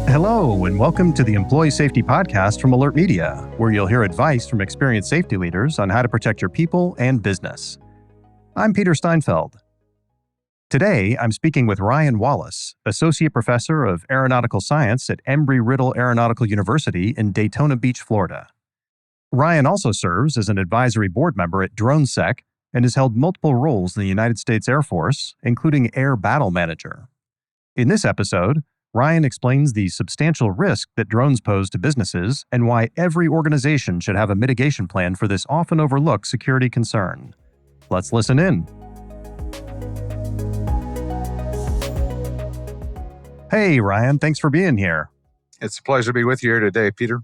Hello, and welcome to the Employee Safety Podcast from Alert Media, where you'll hear advice from experienced safety leaders on how to protect your people and business. I'm Peter Steinfeld. Today, I'm speaking with Ryan Wallace, Associate Professor of Aeronautical Science at Embry-Riddle Aeronautical University in Daytona Beach, Florida. Ryan also serves as an advisory board member at DroneSec and has held multiple roles in the United States Air Force, including Air Battle Manager. In this episode, Ryan explains the substantial risk that drones pose to businesses and why every organization should have a mitigation plan for this often overlooked security concern. Let's listen in. Hey, Ryan, thanks for being here. It's a pleasure to be with you here today, Peter.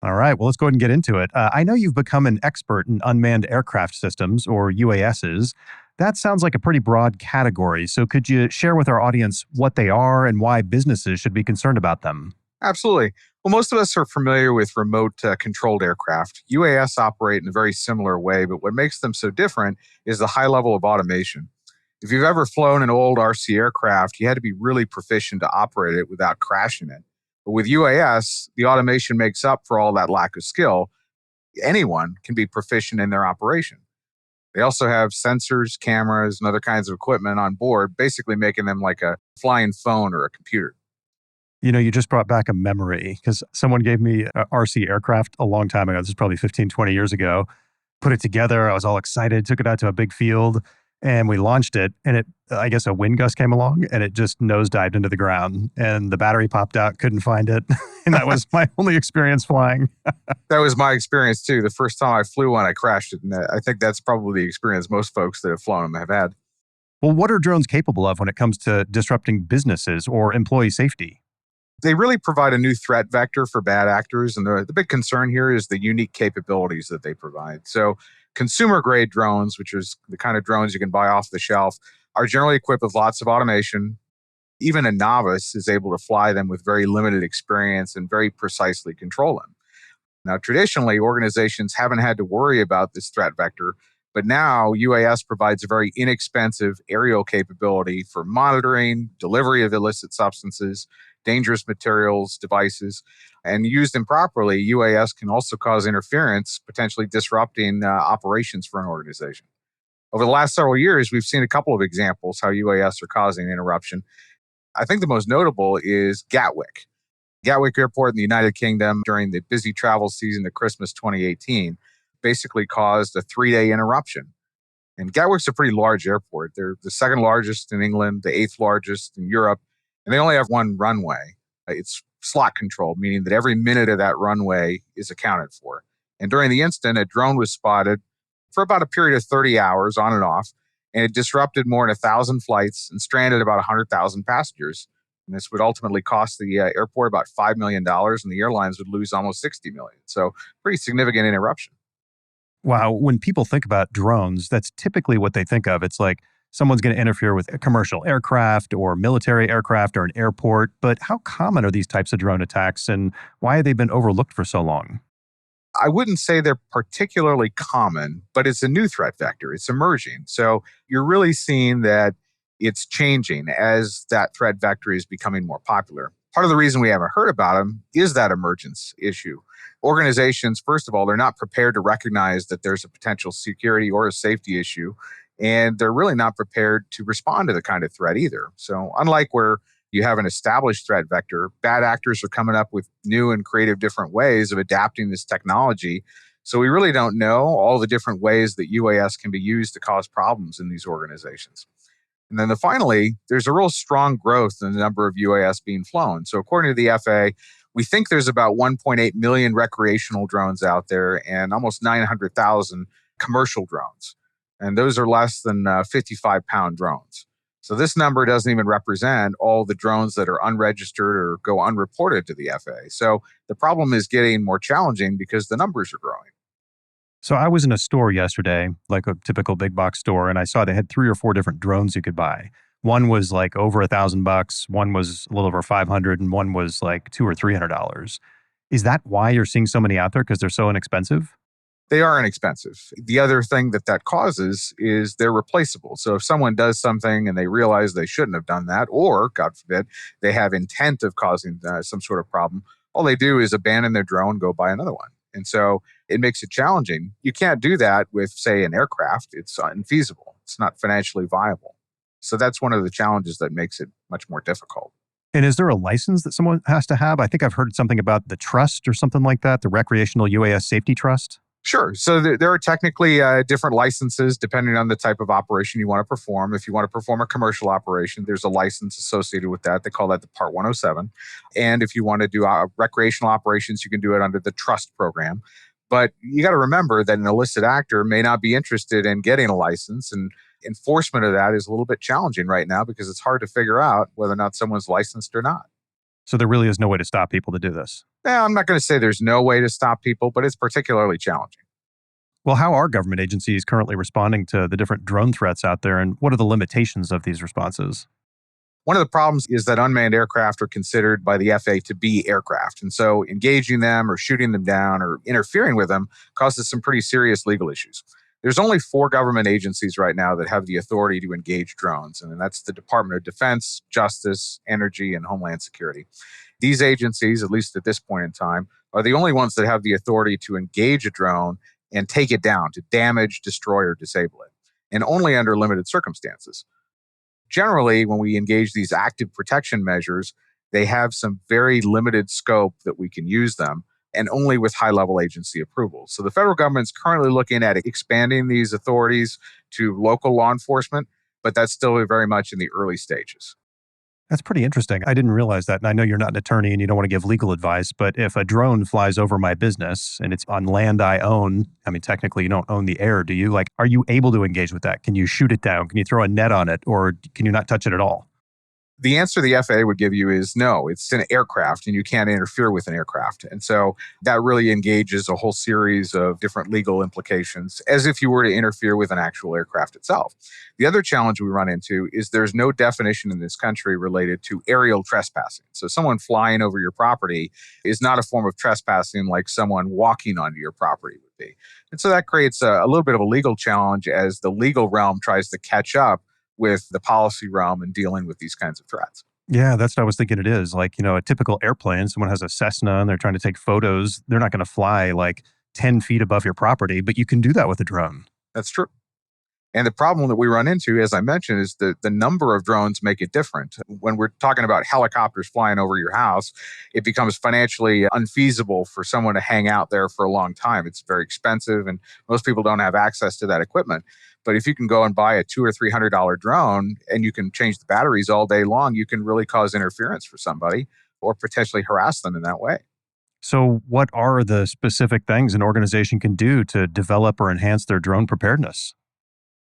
All right, well, let's go ahead and get into it. I know you've become an expert in unmanned aircraft systems, or UASs. That sounds like a pretty broad category. So could you share with our audience what they are and why businesses should be concerned about them? Absolutely. Well, most of us are familiar with remote controlled aircraft. UAS operate in a very similar way, but what makes them so different is the high level of automation. If you've ever flown an old RC aircraft, you had to be really proficient to operate it without crashing it. But with UAS, the automation makes up for all that lack of skill. Anyone can be proficient in their operation. They also have sensors, cameras, and other kinds of equipment on board, basically making them like a flying phone or a computer. You know, you just brought back a memory because someone gave me an RC aircraft a long time ago. This is probably 15, 20 years ago. Put it together. I was all excited, took it out to a big field, and we launched it. And I guess a wind gust came along and it just nosedived into the ground and the battery popped out, couldn't find it. And that was my only experience flying. That was my experience too. The first time I flew one, I crashed it. And I think that's probably the experience most folks that have flown them have had. Well, what are drones capable of when it comes to disrupting businesses or employee safety? They really provide a new threat vector for bad actors. And the big concern here is the unique capabilities that they provide. So consumer-grade drones, which is the kind of drones you can buy off the shelf, are generally equipped with lots of automation. Even a novice is able to fly them with very limited experience and very precisely control them. Now, traditionally, organizations haven't had to worry about this threat vector, but now UAS provides a very inexpensive aerial capability for monitoring, delivery of illicit substances, dangerous materials, devices, and used improperly, UAS can also cause interference, potentially disrupting operations for an organization. Over the last several years, we've seen a couple of examples how UAS are causing interruption. I think the most notable is Gatwick. Gatwick Airport in the United Kingdom during the busy travel season of Christmas 2018 basically caused a 3-day interruption. And Gatwick's a pretty large airport. They're the second largest in England, the 8th largest in Europe, and they only have one runway. It's slot controlled, meaning that every minute of that runway is accounted for. And during the incident, a drone was spotted for about a period of 30 hours on and off, and it disrupted more than 1,000 flights and stranded about 100,000 passengers. And this would ultimately cost the airport about $5 million, and the airlines would lose almost $60 million. So pretty significant interruption. Wow. When people think about drones, that's typically what they think of. It's like someone's going to interfere with a commercial aircraft or military aircraft or an airport. But how common are these types of drone attacks and why have they been overlooked for so long? I wouldn't say they're particularly common, but it's a new threat vector. It's emerging. So you're really seeing that it's changing as that threat vector is becoming more popular. Part of the reason we haven't heard about them is that emergence issue. Organizations, first of all, they're not prepared to recognize that there's a potential security or a safety issue, and they're really not prepared to respond to the kind of threat either. So unlike where you have an established threat vector, bad actors are coming up with new and creative different ways of adapting this technology. So we really don't know all the different ways that UAS can be used to cause problems in these organizations. And then finally, there's a real strong growth in the number of UAS being flown. So according to the FAA, we think there's about 1.8 million recreational drones out there and almost 900,000 commercial drones. And those are less than 55-pound drones. So this number doesn't even represent all the drones that are unregistered or go unreported to the FAA. So the problem is getting more challenging because the numbers are growing. So I was in a store yesterday, like a typical big box store, and I saw they had 3 or 4 different drones you could buy. One was like over $1,000, one was a little over 500, and one was like $200 or $300. Is that why you're seeing so many out there because they're so inexpensive? They are inexpensive. The other thing that causes is they're replaceable. So if someone does something and they realize they shouldn't have done that, or God forbid, they have intent of causing some sort of problem, all they do is abandon their drone, go buy another one. And so it makes it challenging. You can't do that with, say, an aircraft. It's infeasible. It's not financially viable. So that's one of the challenges that makes it much more difficult. And is there a license that someone has to have? I think I've heard something about the trust or something like that, the Recreational UAS Safety Trust. Sure. So there are technically different licenses depending on the type of operation you want to perform. If you want to perform a commercial operation, there's a license associated with that. They call that the Part 107. And if you want to do recreational operations, you can do it under the trust program. But you got to remember that an illicit actor may not be interested in getting a license, and enforcement of that is a little bit challenging right now because it's hard to figure out whether or not someone's licensed or not. So there really is no way to stop people to do this. Now, I'm not going to say there's no way to stop people, but it's particularly challenging. Well, how are government agencies currently responding to the different drone threats out there, and what are the limitations of these responses? One of the problems is that unmanned aircraft are considered by the FAA to be aircraft. And so engaging them or shooting them down or interfering with them causes some pretty serious legal issues. There's only 4 government agencies right now that have the authority to engage drones, and that's the Department of Defense, Justice, Energy, and Homeland Security. These agencies, at least at this point in time, are the only ones that have the authority to engage a drone and take it down, to damage, destroy, or disable it, and only under limited circumstances. Generally, when we engage these active protection measures, they have some very limited scope that we can use them, and only with high-level agency approval. So the federal government's currently looking at expanding these authorities to local law enforcement, but that's still very much in the early stages. That's pretty interesting. I didn't realize that. And I know you're not an attorney and you don't want to give legal advice, but if a drone flies over my business and it's on land I own, I mean, technically you don't own the air, do you? Like, are you able to engage with that? Can you shoot it down? Can you throw a net on it? Or can you not touch it at all? The answer the FAA would give you is no, it's an aircraft and you can't interfere with an aircraft. And so that really engages a whole series of different legal implications as if you were to interfere with an actual aircraft itself. The other challenge we run into is there's no definition in this country related to aerial trespassing. So someone flying over your property is not a form of trespassing like someone walking onto your property would be. And so that creates a little bit of a legal challenge as the legal realm tries to catch up with the policy realm and dealing with these kinds of threats. Yeah, that's what I was thinking it is. Like, a typical airplane, someone has a Cessna and they're trying to take photos. They're not going to fly like 10 feet above your property, but you can do that with a drone. That's true. And the problem that we run into, as I mentioned, is the number of drones make it different. When we're talking about helicopters flying over your house, it becomes financially unfeasible for someone to hang out there for a long time. It's very expensive and most people don't have access to that equipment. But if you can go and buy a $200 or $300 drone and you can change the batteries all day long, you can really cause interference for somebody or potentially harass them in that way. So what are the specific things an organization can do to develop or enhance their drone preparedness?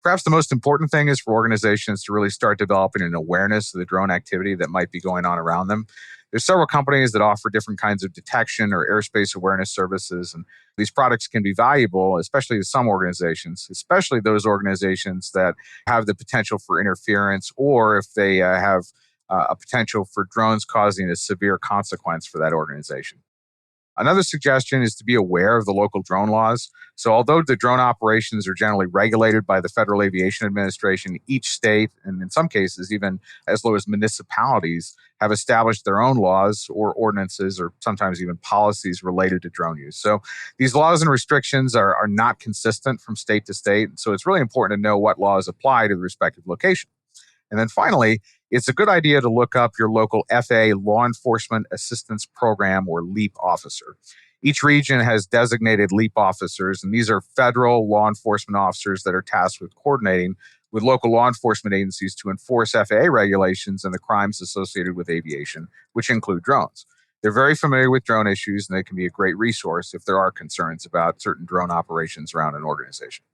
Perhaps the most important thing is for organizations to really start developing an awareness of the drone activity that might be going on around them. There's several companies that offer different kinds of detection or airspace awareness services, and these products can be valuable, especially to some organizations, especially those organizations that have the potential for interference or if they have a potential for drones causing a severe consequence for that organization. Another suggestion is to be aware of the local drone laws. So although the drone operations are generally regulated by the Federal Aviation Administration, each state, and in some cases even as low as municipalities, have established their own laws or ordinances or sometimes even policies related to drone use. So these laws and restrictions are not consistent from state to state. So it's really important to know what laws apply to the respective location. And then finally, it's a good idea to look up your local FAA Law Enforcement Assistance Program or LEAP officer. Each region has designated LEAP officers, and these are federal law enforcement officers that are tasked with coordinating with local law enforcement agencies to enforce FAA regulations and the crimes associated with aviation, which include drones. They're very familiar with drone issues, and they can be a great resource if there are concerns about certain drone operations around an organization.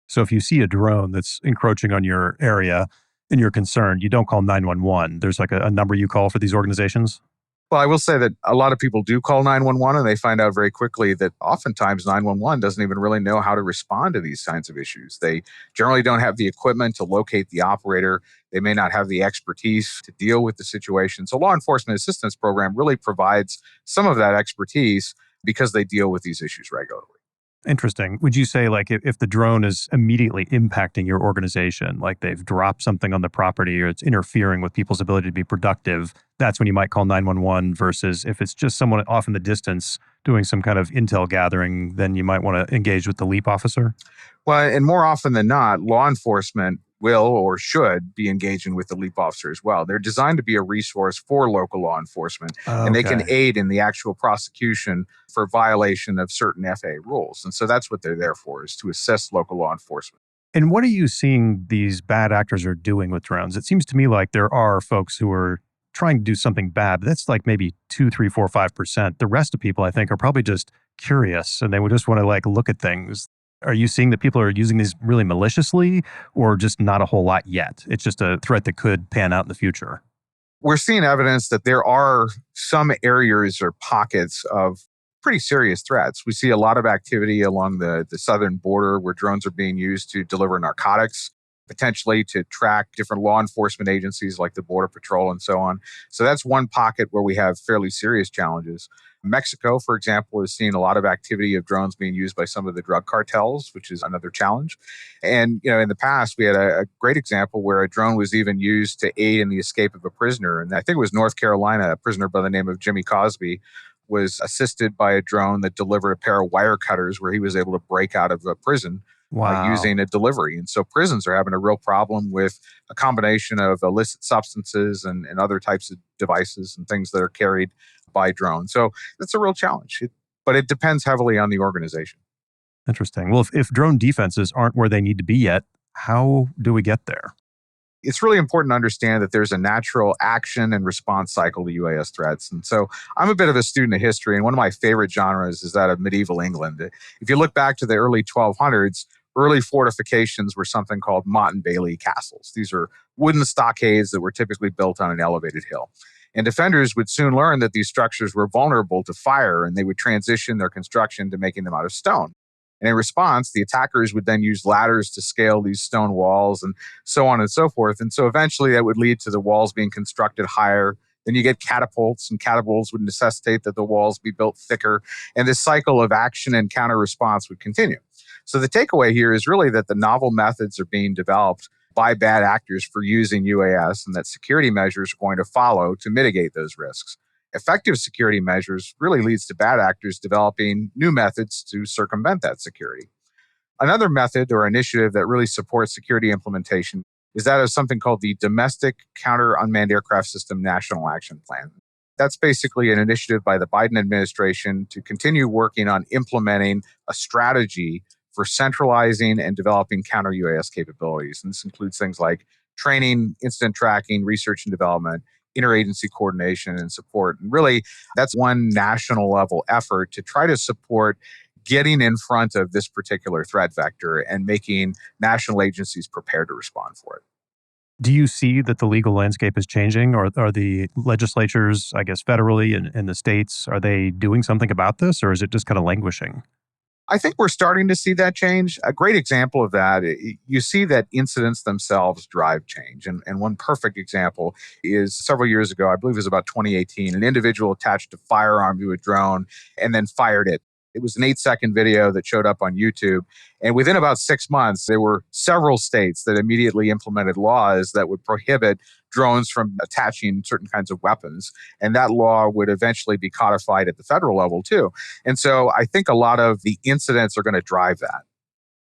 So if you see a drone that's encroaching on your area and you're concerned, you don't call 911. There's like a number you call for these organizations? Well, I will say that a lot of people do call 911 and they find out very quickly that oftentimes 911 doesn't even really know how to respond to these kinds of issues. They generally don't have the equipment to locate the operator. They may not have the expertise to deal with the situation. So law enforcement assistance program really provides some of that expertise because they deal with these issues regularly. Interesting. Would you say, like, if the drone is immediately impacting your organization, like they've dropped something on the property or it's interfering with people's ability to be productive, that's when you might call 911 versus if it's just someone off in the distance doing some kind of intel gathering, then you might want to engage with the leap officer? Well, and more often than not, law enforcement will or should be engaging with the LEAP officer as well. They're designed to be a resource for local law enforcement, and they can Okay. aid in the actual prosecution for violation of certain FAA rules. And so that's what they're there for, is to assist local law enforcement. And what are you seeing these bad actors are doing with drones? It seems to me like there are folks who are trying to do something bad, but that's like maybe 2, 3, 4, 5%. The rest of people, I think, are probably just curious and they would just want to like look at things. Are you seeing that people are using these really maliciously or just not a whole lot yet? It's just a threat that could pan out in the future. We're seeing evidence that there are some areas or pockets of pretty serious threats. We see a lot of activity along the southern border where drones are being used to deliver narcotics, potentially to track different law enforcement agencies like the Border Patrol and so on. So that's one pocket where we have fairly serious challenges. Mexico, for example, is seeing a lot of activity of drones being used by some of the drug cartels, which is another challenge. And in the past, we had a great example where a drone was even used to aid in the escape of a prisoner. And I think it was North Carolina, a prisoner by the name of Jimmy Cosby was assisted by a drone that delivered a pair of wire cutters where he was able to break out of a prison Wow. using a delivery. And so prisons are having a real problem with a combination of illicit substances and other types of devices and things that are carried by drones. So that's a real challenge, but it depends heavily on the organization. Interesting. Well, if drone defenses aren't where they need to be yet, how do we get there? It's really important to understand that there's a natural action and response cycle to UAS threats. And so I'm a bit of a student of history, and one of my favorite genres is that of medieval England. If you look back to the early 1200s, early fortifications were something called motte and bailey castles. These are wooden stockades that were typically built on an elevated hill. And defenders would soon learn that these structures were vulnerable to fire, and they would transition their construction to making them out of stone. And in response, the attackers would then use ladders to scale these stone walls and so on and so forth. And so eventually that would lead to the walls being constructed higher. Then you get catapults, and catapults would necessitate that the walls be built thicker. And this cycle of action and counter response would continue. So the takeaway here is really that the novel methods are being developed by bad actors for using UAS, and that security measures are going to follow to mitigate those risks. Effective security measures really leads to bad actors developing new methods to circumvent that security. Another method or initiative that really supports security implementation is that of something called the Domestic Counter Unmanned Aircraft System National Action Plan. That's basically an initiative by the Biden administration to continue working on implementing a strategy for centralizing and developing counter UAS capabilities. And this includes things like training, incident tracking, research and development, interagency coordination and support. And really, that's one national level effort to try to support getting in front of this particular threat vector and making national agencies prepared to respond for it. Do you see that the legal landscape is changing, or are the legislatures, I guess, federally and in the states, are they doing something about this, or is it just kind of languishing? I think we're starting to see that change. A great example of that, you see that incidents themselves drive change. And one perfect example is several years ago, I believe it was about 2018, an individual attached a firearm to a drone and then fired it. It was an 8-second video that showed up on YouTube. And within about 6 months, there were several states that immediately implemented laws that would prohibit drones from attaching certain kinds of weapons. And that law would eventually be codified at the federal level too. And so I think a lot of the incidents are going to drive that.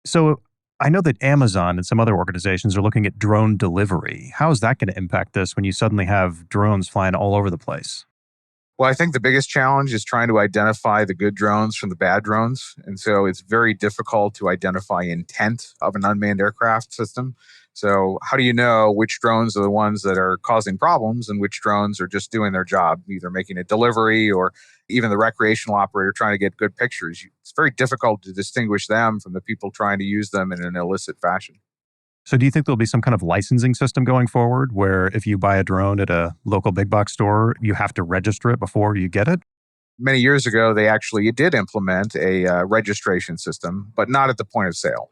So I know that Amazon and some other organizations are looking at drone delivery. How is that going to impact this when you suddenly have drones flying all over the place? Well, I think the biggest challenge is trying to identify the good drones from the bad drones. And so it's very difficult to identify intent of an unmanned aircraft system. So, how do you know which drones are the ones that are causing problems and which drones are just doing their job, either making a delivery or even the recreational operator trying to get good pictures? It's very difficult to distinguish them from the people trying to use them in an illicit fashion. So do you think there'll be some kind of licensing system going forward where if you buy a drone at a local big box store, you have to register it before you get it? Many years ago, they actually did implement a registration system, but not at the point of sale.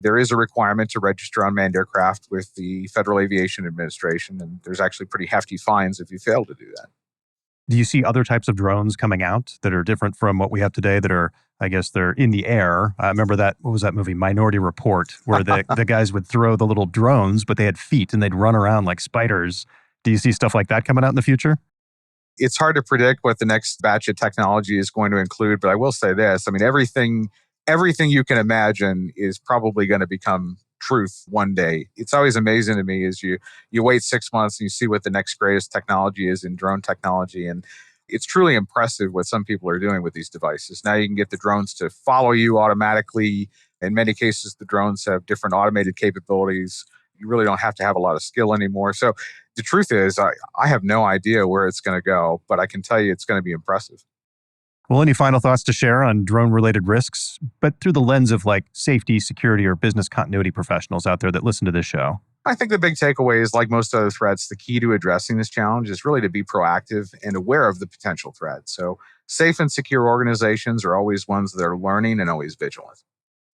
There is a requirement to register unmanned aircraft with the Federal Aviation Administration, and there's actually pretty hefty fines if you fail to do that. Do you see other types of drones coming out that are different from what we have today that are, I guess they're in the air? I remember that, what was that movie, Minority Report, where the guys would throw the little drones, but they had feet and they'd run around like spiders. Do you see stuff like that coming out in the future? It's hard to predict what the next batch of technology is going to include, but I will say this. I mean, everything you can imagine is probably going to become truth one day. It's always amazing to me is you wait 6 months and you see what the next greatest technology is in drone technology. And it's truly impressive what some people are doing with these devices. Now you can get the drones to follow you automatically. In many cases, the drones have different automated capabilities. You really don't have to have a lot of skill anymore. So the truth is, I have no idea where it's going to go, but I can tell you it's going to be impressive. Well, any final thoughts to share on drone-related risks, but through the lens of like safety, security, or business continuity professionals out there that listen to this show? I think the big takeaway is, like most other threats, the key to addressing this challenge is really to be proactive and aware of the potential threat. So safe and secure organizations are always ones that are learning and always vigilant.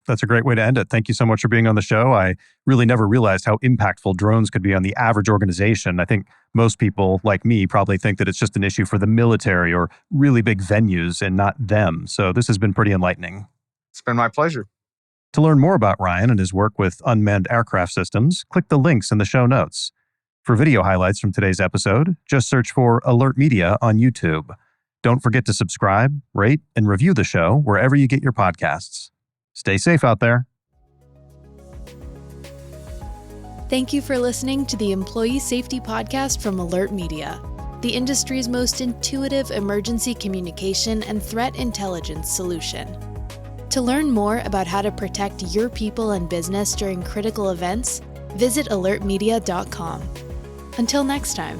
That's a great way to end it. Thank you so much for being on the show. I really never realized how impactful drones could be on the average organization. I think most people, like me, probably think that it's just an issue for the military or really big venues and not them. So this has been pretty enlightening. It's been my pleasure. To learn more about Ryan and his work with unmanned aircraft systems, click the links in the show notes. For video highlights from today's episode, just search for Alert Media on YouTube. Don't forget to subscribe, rate, and review the show wherever you get your podcasts. Stay safe out there. Thank you for listening to the Employee Safety Podcast from Alert Media, the industry's most intuitive emergency communication and threat intelligence solution. To learn more about how to protect your people and business during critical events, visit alertmedia.com. Until next time.